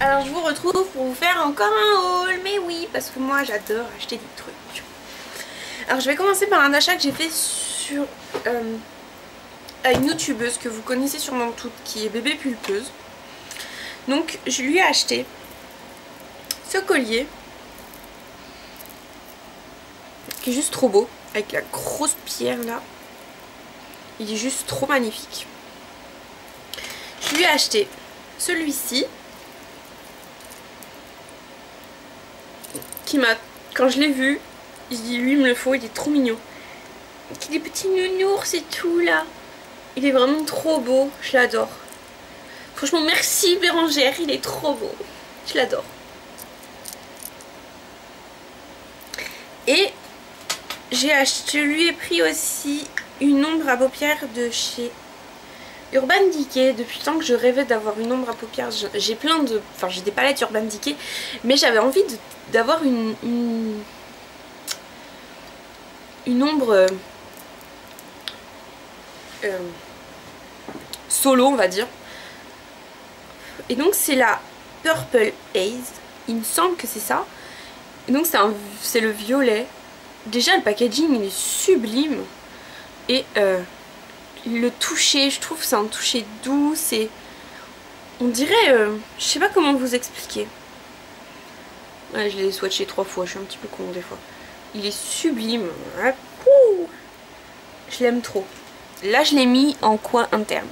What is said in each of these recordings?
Alors je vous retrouve pour vous faire encore un haul, mais oui, parce que moi j'adore acheter des trucs. Alors je vais commencer par un achat que j'ai fait sur à une youtubeuse que vous connaissez sûrement toutes, qui est Bébé Pulpeuse. Donc je lui ai acheté ce collier, qui est juste trop beau, avec la grosse pierre là. Il est juste trop magnifique. Je lui ai acheté celui-ci, qui m'a, quand je l'ai vu, je dis lui il me le faut, il est trop mignon. Il a des petits nounours et tout là. Il est vraiment trop beau, je l'adore. Franchement merci Bérangère, il est trop beau. Je l'adore. Et je lui ai pris aussi une ombre à paupières de chez Urban Decay. Depuis le temps que je rêvais d'avoir une ombre à paupières. J'ai plein de... Enfin j'ai des palettes Urban Decay, mais j'avais envie d'avoir une ombre solo on va dire. Et donc c'est la Purple Haze, il me semble que c'est ça. Et donc c'est le violet. Déjà le packaging il est sublime. Et le toucher, je trouve que c'est un toucher doux. C'est... On dirait... je sais pas comment vous expliquer. Ouais, je l'ai swatché 3 fois, je suis un petit peu con des fois. Il est sublime. Je l'aime trop. Là je l'ai mis en coin interne.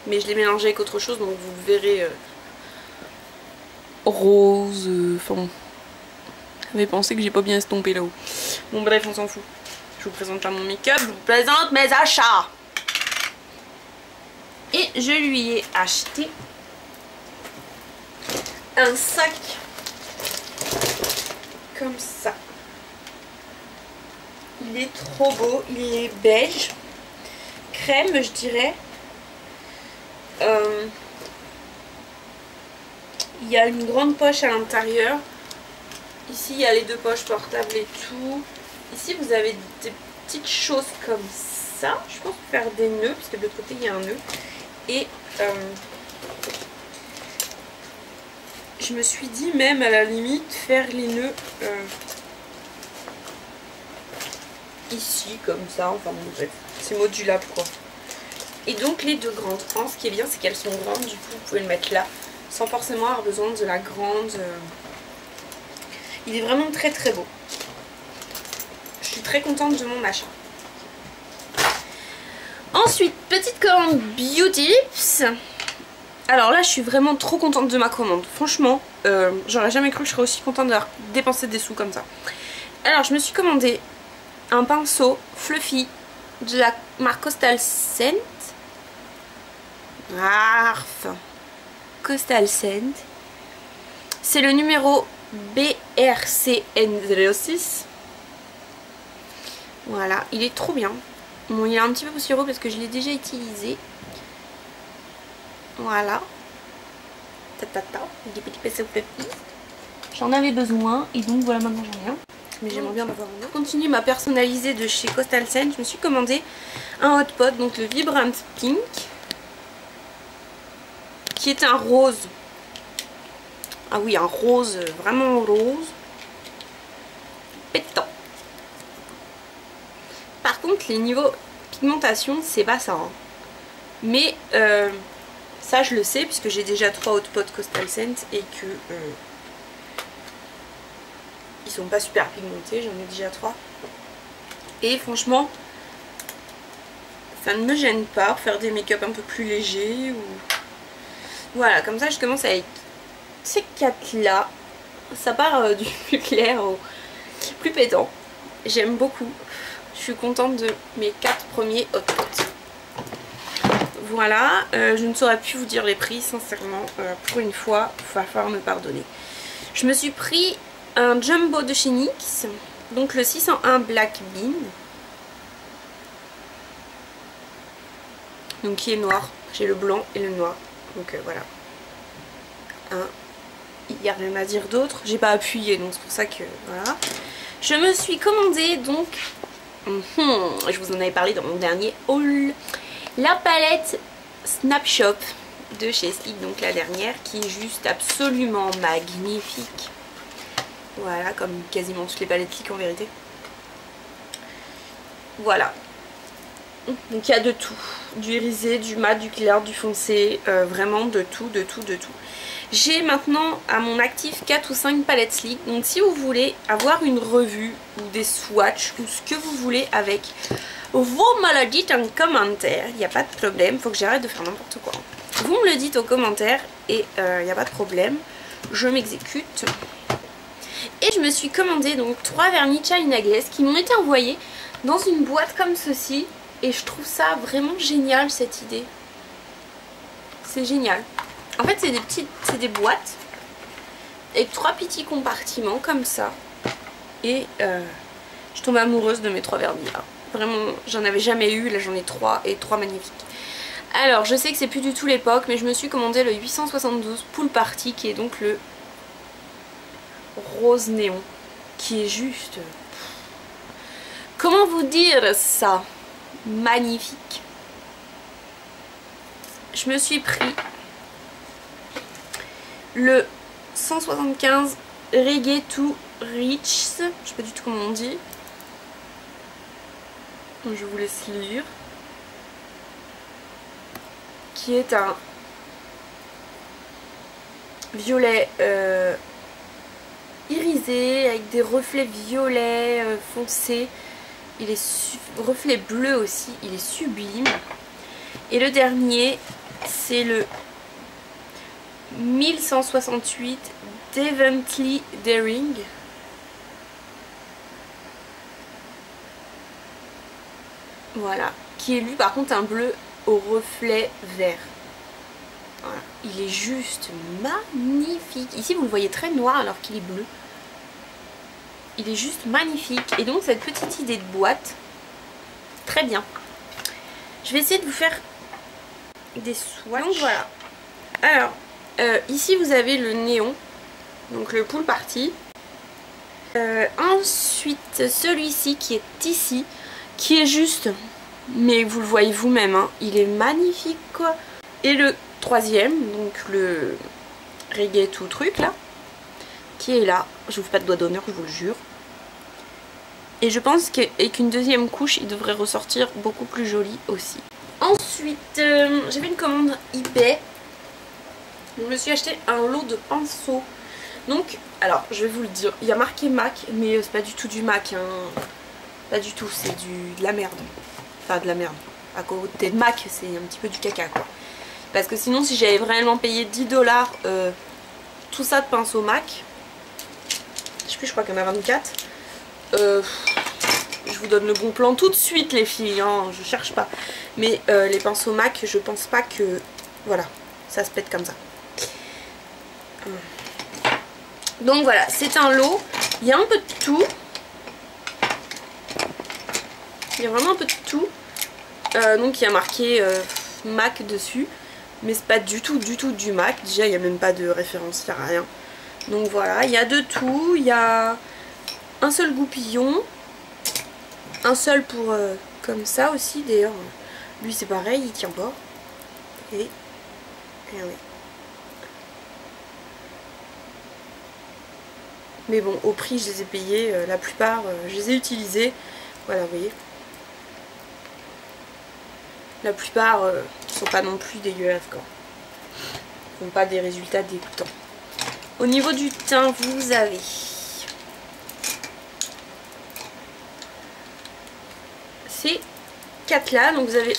Mais je l'ai mélangé avec autre chose, donc vous verrez rose, enfin... J'avais pensé que j'ai pas bien estompé là-haut. Bon bref, on s'en fout. Je vous présente pas mon make-up, je vous présente mes achats. Et je lui ai acheté un sac comme ça. Il est trop beau, il est beige, crème je dirais. Il y a une grande poche à l'intérieur. Ici il y a les deux poches portables et tout. Ici vous avez des petites choses comme ça. Je pense faire des nœuds parce que de l'autre côté il y a un nœud. Et je me suis dit même à la limite faire les nœuds ici comme ça. Enfin bon bref, c'est modulable quoi. Et donc les deux grandes franges, ce qui est bien c'est qu'elles sont grandes, du coup vous pouvez le mettre là sans forcément avoir besoin de la grande. Il est vraiment très très beau. Je suis très contente de mon achat. Ensuite, petite commande Beauty Lips. Alors là je suis vraiment trop contente de ma commande. Franchement, j'aurais jamais cru que je serais aussi contente d'avoir dépensé des sous comme ça. Alors je me suis commandé un pinceau fluffy de la marque Coastal Scent. Coastal Scent. C'est le numéro BRCN06. Voilà, il est trop bien. Bon, il est un petit peu poussiéreux parce que je l'ai déjà utilisé. Voilà. Des petits pinceaux fluffy. J'en avais besoin et donc voilà, maintenant j'en ai un. Mais j'aimerais bien en avoir un autre. Pour continuer ma personnalisée de chez Coastal Scent, je me suis commandé un Hot Pot, donc le Vibrant Pink, qui est un rose. Ah oui, un rose, vraiment rose. Pétant. Par contre, les niveaux pigmentation, c'est pas ça. Hein. Mais ça, je le sais, puisque j'ai déjà 3 Hot Pot Coastal Scent et que ils sont pas super pigmentés. J'en ai déjà 3. Et franchement, ça ne me gêne pas pour faire des make-up un peu plus légers. Ou... Voilà, comme ça, je commence avec ces 4 là. Ça part du plus clair au plus pétant. J'aime beaucoup. Je suis contente de mes 4 premiers Hot Pot. Voilà, je ne saurais plus vous dire les prix, sincèrement. Pour une fois, il va falloir me pardonner. Je me suis pris un jumbo de chez NYX, donc le 601 Black Bean. Donc qui est noir. J'ai le blanc et le noir. Donc voilà. Il n'y a rien à dire d'autre. J'ai pas appuyé, donc c'est pour ça que voilà. Je me suis commandé donc, je vous en avais parlé dans mon dernier haul, la palette Snap Shop de chez Sleek, donc la dernière, qui est juste absolument magnifique. Voilà, comme quasiment toutes les palettes Sleek en vérité. Voilà. Donc il y a de tout. Du irisé, du mat, du clair, du foncé. Vraiment de tout, de tout, de tout. J'ai maintenant à mon actif 4 ou 5 palettes Sleek. Donc si vous voulez avoir une revue ou des swatchs ou ce que vous voulez avec, vous me le dites en commentaire. Il n'y a pas de problème. Faut que j'arrête de faire n'importe quoi. Vous me le dites aux commentaires et il n'y a pas de problème. Je m'exécute. Et je me suis commandé donc 3 vernis China Glaze qui m'ont été envoyés dans une boîte comme ceci. Et je trouve ça vraiment génial cette idée. C'est génial. En fait c'est des boîtes avec 3 petits compartiments comme ça. Et je tombe amoureuse de mes 3 vernis là. Vraiment j'en avais jamais eu, là j'en ai 3 et 3 magnifiques. Alors je sais que c'est plus du tout l'époque, mais je me suis commandé le 872 Pool Party qui est donc le rose néon. Qui est juste... Comment vous dire ça? Magnifique. Je me suis pris le 175 Reggae to Rich, je sais pas du tout comment on dit. Je vous laisse lire. Qui est un violet irisé avec des reflets violets foncés. Il est reflet bleu aussi, il est sublime. Et le dernier, c'est le 1168 Devently Daring. Voilà, qui est lui par contre un bleu au reflet vert. Voilà. Il est juste magnifique. Ici vous le voyez très noir alors qu'il est bleu. Il est juste magnifique. Et donc cette petite idée de boîte, très bien. Je vais essayer de vous faire des swatchs. Donc voilà. Alors, ici vous avez le néon. Donc le Pool Party. Ensuite, celui-ci qui est ici. Qui est juste... Mais vous le voyez vous-même, hein, il est magnifique quoi. Et le troisième, donc le Reggae tout truc là. Qui est là. Je vous fais pas de doigt d'honneur, je vous le jure. Et je pense qu'avec une deuxième couche, il devrait ressortir beaucoup plus joli aussi. Ensuite, j'avais une commande eBay. Je me suis acheté un lot de pinceaux. Donc, alors, je vais vous le dire. Il y a marqué MAC, mais c'est pas du tout du MAC. Hein. Pas du tout, c'est de la merde. Enfin, de la merde. À côté de MAC, c'est un petit peu du caca, quoi. Parce que sinon, si j'avais vraiment payé 10 $, tout ça de pinceaux MAC, je sais plus, je crois qu'il y en a 24. Je vous donne le bon plan tout de suite les filles, hein, je cherche pas. Mais les pinceaux MAC, je pense pas que... Voilà, ça se pète comme ça. Donc voilà, c'est un lot. Il y a un peu de tout. Il y a vraiment un peu de tout. Donc il y a marqué MAC dessus. Mais c'est pas du tout du MAC. Déjà il n'y a même pas de référence, il n'y a rien. Donc voilà, il y a de tout. Il y a un seul goupillon. Un seul pour comme ça aussi. D'ailleurs, lui c'est pareil, il tient pas. Et oui. Mais bon, au prix je les ai payés. La plupart, je les ai utilisés. Voilà, vous voyez. La plupart sont pas non plus dégueulasses quoi. Ils font pas des résultats dégoûtants. Au niveau du teint, vous avez ces 4 là. Donc vous avez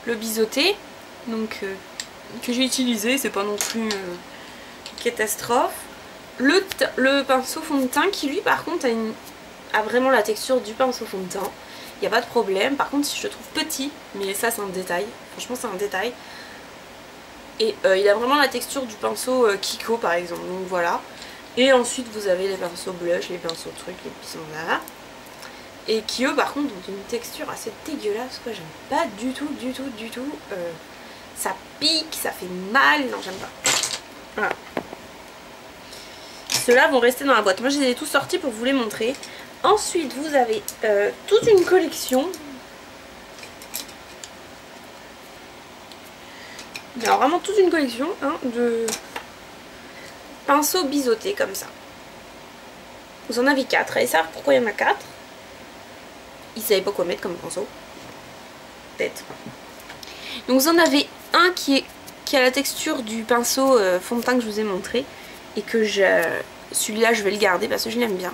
le biseauté, donc que j'ai utilisé, c'est pas non plus catastrophe. Le pinceau fond de teint qui lui par contre a vraiment la texture du pinceau fond de teint. Il n'y a pas de problème. Par contre, je le trouve petit, mais ça c'est un détail. Franchement, c'est un détail. Et il a vraiment la texture du pinceau Kiko par exemple. Donc voilà. Et ensuite, vous avez les pinceaux blush, les pinceaux trucs, les pinceaux là. Et qui eux, par contre, ont une texture assez dégueulasse. Quoi, j'aime pas du tout. Ça pique, ça fait mal. Non, j'aime pas. Voilà. Ceux-là vont rester dans la boîte. Moi, je les ai tous sortis pour vous les montrer. Ensuite, vous avez toute une collection Alors vraiment toute une collection hein, de pinceaux biseautés comme ça. Vous en avez 4. Allez savoir pourquoi il y en a 4. Ils savaient pas quoi mettre comme pinceau. Peut-être. Donc vous en avez un qui a la texture du pinceau fond de teint que je vous ai montré. Et que celui-là je vais le garder parce que je l'aime bien.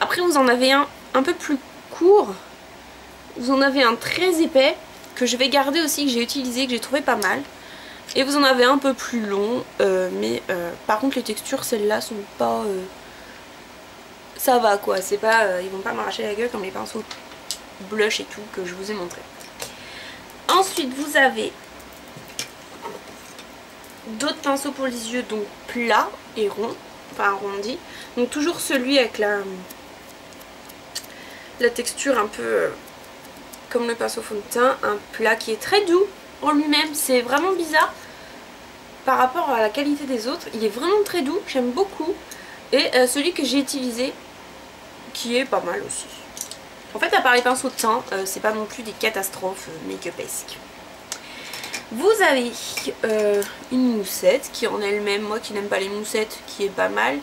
Après vous en avez un peu plus court. Vous en avez un très épais que je vais garder aussi, que j'ai utilisé, que j'ai trouvé pas mal. Et vous en avez un peu plus long, mais par contre les textures celles-là sont pas... ça va quoi, c'est pas, ils vont pas m'arracher la gueule comme les pinceaux blush et tout que je vous ai montré. Ensuite vous avez d'autres pinceaux pour les yeux, donc plats et ronds, enfin arrondis. Donc toujours celui avec la texture un peu comme le pinceau fond de teint, un plat qui est très doux en lui-même, c'est vraiment bizarre par rapport à la qualité des autres, il est vraiment très doux, j'aime beaucoup. Et celui que j'ai utilisé qui est pas mal aussi. En fait à part les pinceaux de teint, c'est pas non plus des catastrophes make-upesques. Vous avez une moussette qui en elle-même, moi qui n'aime pas les moussettes, qui est pas mal,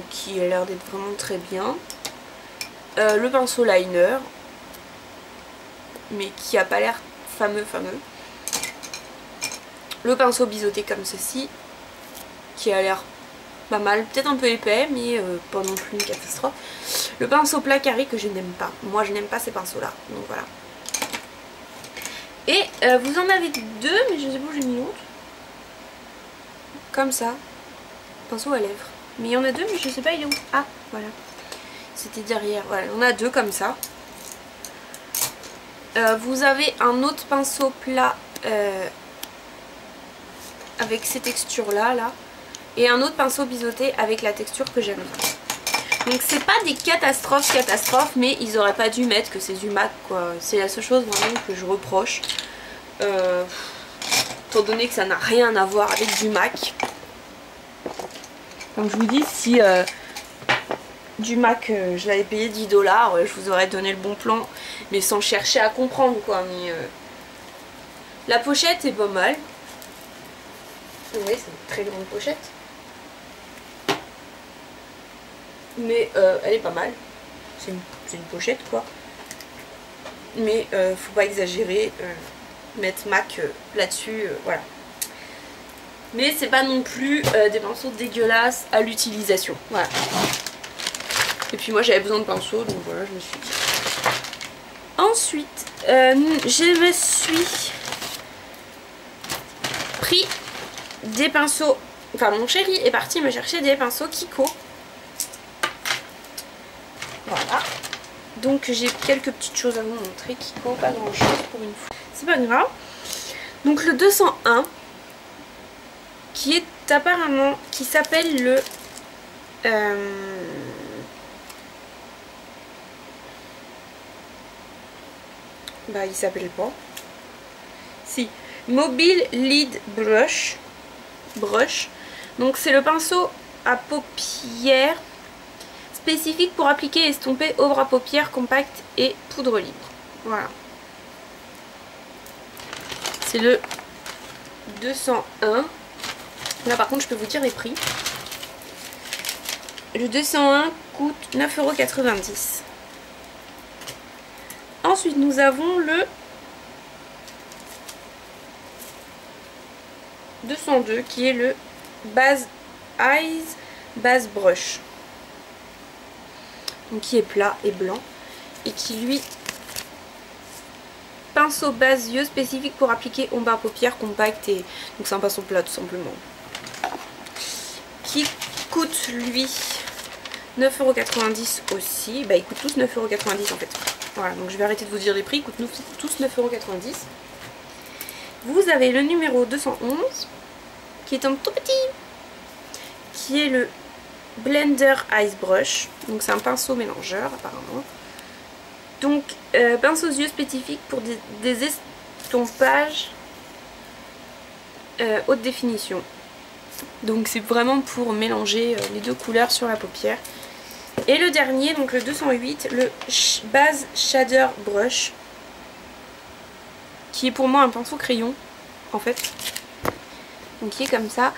qui a l'air d'être vraiment très bien. Le pinceau liner, mais qui a pas l'air fameux. Le pinceau biseauté comme ceci, qui a l'air pas mal, peut-être un peu épais, mais pas non plus une catastrophe. Le pinceau plat carré que je n'aime pas. Moi je n'aime pas ces pinceaux là, donc voilà. Et vous en avez deux, mais je sais pas où j'ai mis l'autre. Comme ça. Pinceau à lèvres. Mais il y en a deux, mais je sais pas il est où. Ah, voilà. C'était derrière. Voilà, on a deux comme ça. Vous avez un autre pinceau plat avec ces textures là. Et un autre pinceau biseauté avec la texture que j'aime bien. Donc c'est pas des catastrophes, mais ils auraient pas dû mettre que c'est du MAC quoi. C'est la seule chose vraiment que je reproche. Étant donné que ça n'a rien à voir avec du MAC. Comme je vous dis, si du MAC je l'avais payé 10 $, je vous aurais donné le bon plan. Mais sans chercher à comprendre quoi. Mais la pochette est pas mal. Vous voyez, c'est une très grande pochette. Mais elle est pas mal. C'est une pochette quoi. Mais faut pas exagérer. Mettre MAC là-dessus. Voilà. Mais c'est pas non plus des pinceaux dégueulasses à l'utilisation. Voilà. Et puis moi j'avais besoin de pinceaux. Donc voilà, je me suis dit. Ensuite, je me suis pris des pinceaux. Enfin mon chéri est parti me chercher des pinceaux Kiko. Voilà. Donc j'ai quelques petites choses à vous montrer. Kiko, pas grand chose pour une fois. C'est pas grave. Donc le 201 qui est apparemment, qui s'appelle le bah il s'appelle pas. Si. Mobile Lid Brush. Donc c'est le pinceau à paupières spécifique pour appliquer et estomper ombre à paupières compact et poudre libre. Voilà. C'est le 201. Là par contre je peux vous dire les prix. Le 201 coûte 9,90 €. Ensuite nous avons le 202 qui est le Base Eyes Base Brush. Donc qui est plat et blanc. Et qui lui pinceau base yeux spécifique pour appliquer ombre à paupières compact et donc c'est un pinceau plat tout simplement. Qui coûte lui 9,90 € aussi. Bah ils coûtent tous 9,90 € en fait. Voilà, donc je vais arrêter de vous dire les prix, ils coûtent tous 9,90 €. Vous avez le numéro 211 qui est un tout petit, qui est le Blender Ice Brush. Donc c'est un pinceau mélangeur apparemment. Donc pinceau aux yeux spécifique pour des estompages haute définition. Donc c'est vraiment pour mélanger les deux couleurs sur la paupière. Et le dernier, donc le 208, le Base Shader Brush, qui est pour moi un pinceau crayon en fait. donc il est comme ça.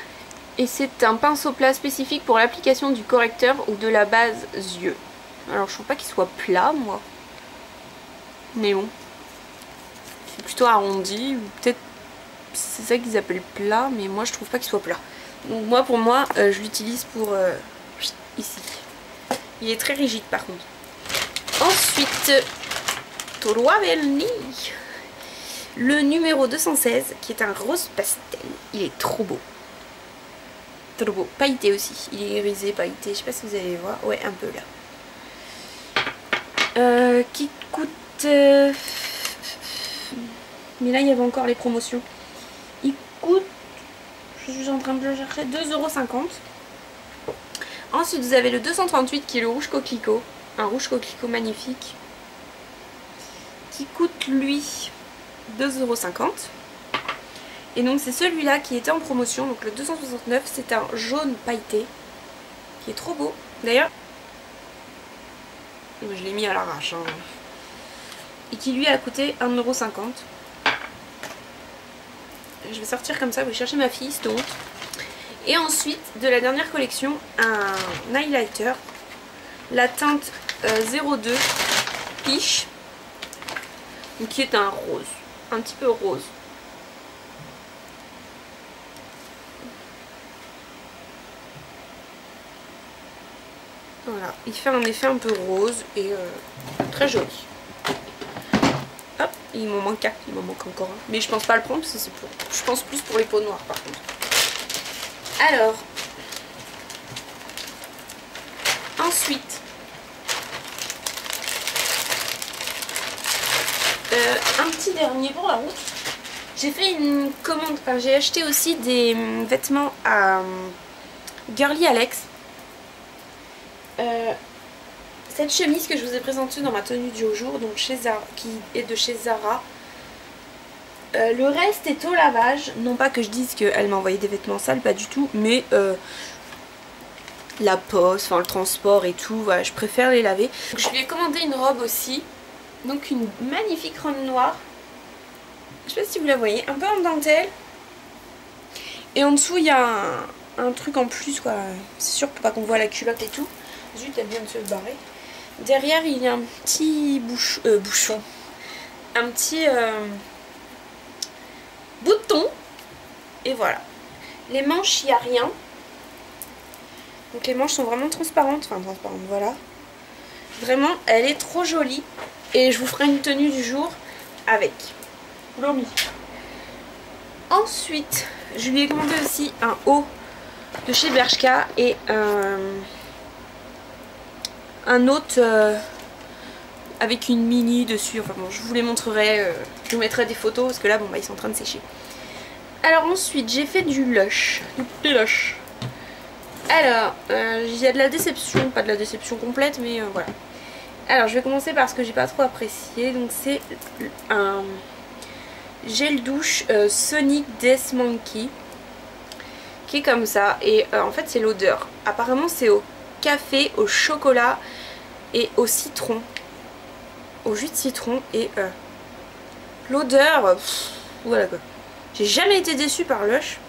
Et c'est un pinceau plat spécifique pour l'application du correcteur ou de la base yeux. Alors je trouve pas qu'il soit plat moi. Mais bon. C'est plutôt arrondi. Ou peut-être c'est ça qu'ils appellent plat. Mais moi je trouve pas qu'il soit plat. Donc moi pour moi je l'utilise pour ici. Il est très rigide par contre. Ensuite, Toro Vernis. Le numéro 216 qui est un rose pastel. Il est trop beau. Trop beau. Pailleté aussi. Il est irisé, pailleté. Je sais pas si vous allez voir. Ouais, un peu là. Qui coûte... Mais là, il y avait encore les promotions. Il coûte... Je suis en train de le chercher. 2,50 €. Ensuite, vous avez le 238 qui est le rouge coquelicot. Un rouge coquelicot magnifique. Qui coûte, lui, 2,50 €. Et donc c'est celui-là qui était en promotion, donc le 269, c'est un jaune pailleté, qui est trop beau. D'ailleurs, je l'ai mis à l'arrache, hein. Et qui lui a coûté 1,50 €. Je vais sortir comme ça, je vais chercher ma fille, c'est honte. Et ensuite, de la dernière collection, un highlighter, la teinte 02 Peach, qui est un rose, un petit peu rose. Voilà, il fait un effet un peu rose et très joli. Hop, il m'en manque un, il m'en manque encore un. Mais je pense pas le prendre parce que c'est pour... Je pense plus pour les peaux noires par contre. Alors, ensuite, un petit dernier pour la route. J'ai fait une commande, enfin j'ai acheté aussi des vêtements à Girly Alex. Cette chemise que je vous ai présentée dans ma tenue du jour, donc chez Zara, qui est de chez Zara. Le reste est au lavage. Non pas que je dise qu'elle m'a envoyé des vêtements sales, pas du tout, mais la poste, enfin le transport et tout, voilà, je préfère les laver. Donc, je lui ai commandé une robe aussi, donc une magnifique robe noire. Je sais pas si vous la voyez, un peu en dentelle. Et en dessous il y a un truc en plus quoi, c'est sûr pour pas qu'on voit la culotte et tout. Zut, elle vient de se barrer. Derrière il y a un petit bouchon, un petit bouton. Et voilà. Les manches, il n'y a rien. Donc les manches sont vraiment transparentes. Enfin transparentes, voilà. Vraiment, elle est trop jolie. Et je vous ferai une tenue du jour avec. Promis. Ensuite, je lui ai commandé aussi un haut de chez Bershka et un autre avec une mini dessus. Enfin bon, je vous les montrerai. Je vous mettrai des photos parce que là, bon, bah, ils sont en train de sécher. Alors ensuite, j'ai fait du Lush. Du Lush. Alors, il y a de la déception. Pas de la déception complète, mais voilà. Alors, je vais commencer par ce que j'ai pas trop apprécié. Donc, c'est un gel douche Sonic Death Monkey. Qui est comme ça. Et en fait, c'est l'odeur. Apparemment, c'est au café, au chocolat et au citron. Au jus de citron. Et l'odeur, voilà quoi. J'ai jamais été déçue par Lush.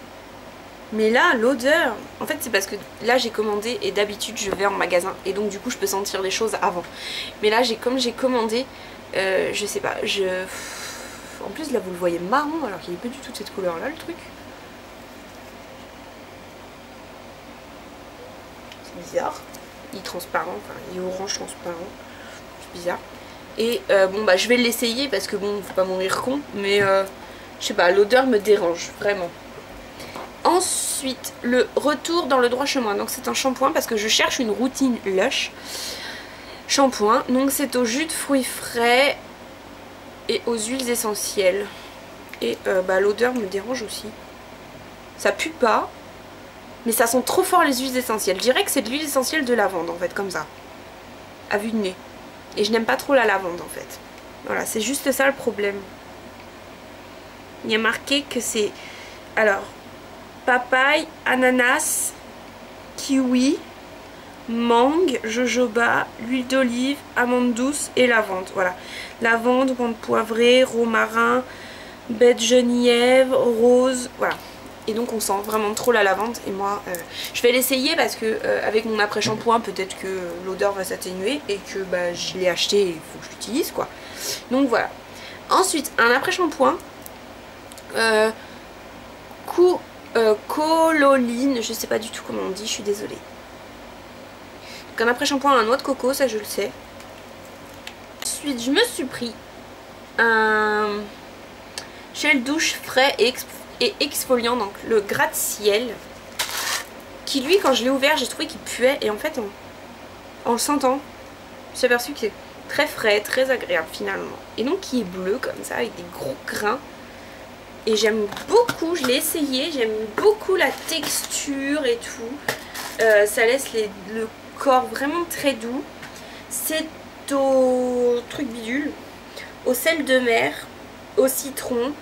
Mais là, l'odeur... En fait, c'est parce que là, j'ai commandé et d'habitude, je vais en magasin. Et donc, du coup, je peux sentir les choses avant. Mais là, comme j'ai commandé, je sais pas, En plus, là, vous le voyez marron, alors qu'il n'est pas du tout de cette couleur-là, le truc. C'est bizarre. Il est transparent, enfin, il est orange transparent. C'est bizarre. Et bon, bah, je vais l'essayer parce que bon, faut pas mourir con. Mais, je sais pas, l'odeur me dérange, vraiment. Ensuite, le retour dans le droit chemin. Donc c'est un shampoing parce que je cherche une routine Lush. Shampoing. Donc c'est au jus de fruits frais et aux huiles essentielles. Et bah, l'odeur me dérange aussi. Ça pue pas, mais ça sent trop fort les huiles essentielles. Je dirais que c'est de l'huile essentielle de lavande en fait, comme ça. À vue de nez. Et je n'aime pas trop la lavande en fait. Voilà, c'est juste ça le problème. Il y a marqué que c'est... Alors... papaye, ananas, kiwi, mangue, jojoba, l'huile d'olive, amande douce et lavande. Voilà. Lavande, menthe poivrée, romarin, baie de genièvre, rose. Voilà. et donc on sent vraiment trop la lavande. Et moi je vais l'essayer parce que avec mon après shampoing peut-être que l'odeur va s'atténuer et que bah, je l'ai acheté et il faut que je l'utilise quoi. Donc voilà. Ensuite un après shampoing Cololine, je sais pas du tout comment on dit, je suis désolée. Donc un après shampoing à noix de coco, ça je le sais. Ensuite je me suis pris un gel douche frais et exfoliant, donc le gratte-ciel, qui lui quand je l'ai ouvert j'ai trouvé qu'il puait, et en fait en le sentant j'ai aperçu que c'est très frais, très agréable finalement, et donc qui est bleu comme ça avec des gros grains, et j'aime beaucoup, je l'ai essayé, j'aime beaucoup la texture et tout, ça laisse le corps vraiment très doux. C'est au truc bidule, au sel de mer, au citron,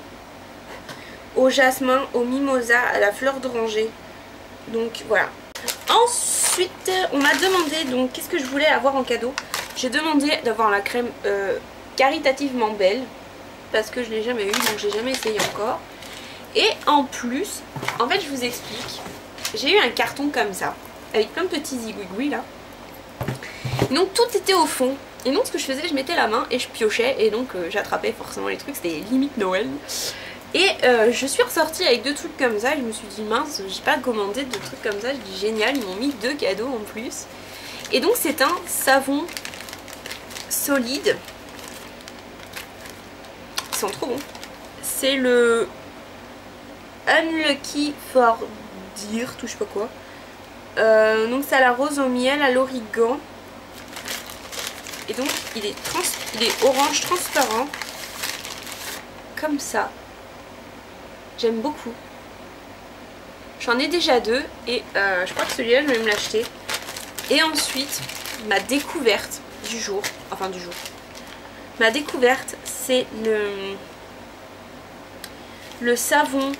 au jasmin, au mimosa, à la fleur d'oranger. Donc voilà. Ensuite on m'a demandé donc qu'est-ce que je voulais avoir en cadeau. J'ai demandé d'avoir la crème caritativement belle parce que je l'ai jamais eu, donc j'ai jamais essayé encore. Et en plus, en fait je vous explique, j'ai eu un carton comme ça avec plein de petits zigouigouis là. Donc tout était au fond. Et donc ce que je faisais, je mettais la main et je piochais, et donc j'attrapais forcément les trucs, c'était limite Noël. Et je suis ressortie avec 2 trucs comme ça, et je me suis dit mince, j'ai pas commandé 2 trucs comme ça, je dis génial, ils m'ont mis 2 cadeaux en plus. Et donc c'est un savon solide, ils sont trop bons. C'est le Unlucky for Dear, tout je sais pas quoi. Donc c'est à la rose au miel, à l'origan. Et donc il est orange transparent. Comme ça. J'aime beaucoup. J'en ai déjà 2. Et je crois que celui-là je vais me l'acheter. Et ensuite, ma découverte du jour. Enfin du jour. Ma découverte c'est le savon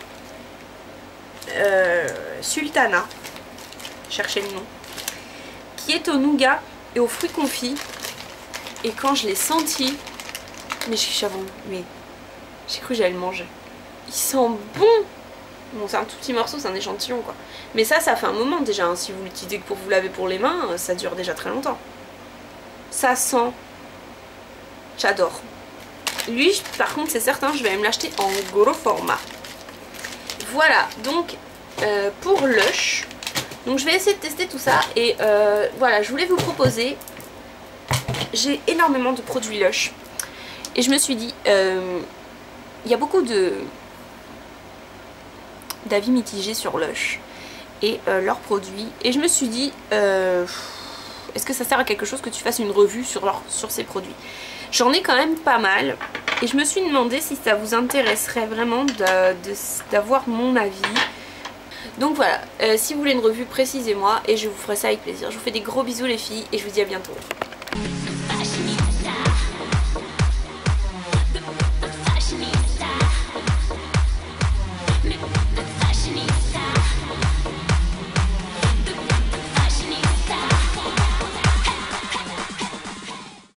Sultana. Cherchez le nom. Qui est au nougat et aux fruits confits. Et quand je l'ai senti, mais j'ai cru que j'allais le manger. Il sent bon. Bon, c'est un tout petit morceau, c'est un échantillon quoi. Mais ça fait un moment déjà, hein. Si vous l'utilisez que pour vous laver pour les mains, ça dure déjà très longtemps. Ça sent. J'adore. Lui, par contre, c'est certain, je vais me l'acheter en gros format. Voilà, donc pour Lush. Donc je vais essayer de tester tout ça. Et voilà, je voulais vous proposer. J'ai énormément de produits Lush. Et je me suis dit, il y a beaucoup d'avis mitigés sur Lush et leurs produits. Et je me suis dit, est-ce que ça sert à quelque chose que tu fasses une revue sur ces produits? J'en ai quand même pas mal. Et je me suis demandé si ça vous intéresserait vraiment d'avoir mon avis. Donc voilà, si vous voulez une revue, précisez-moi et je vous ferai ça avec plaisir. Je vous fais des gros bisous les filles et je vous dis à bientôt.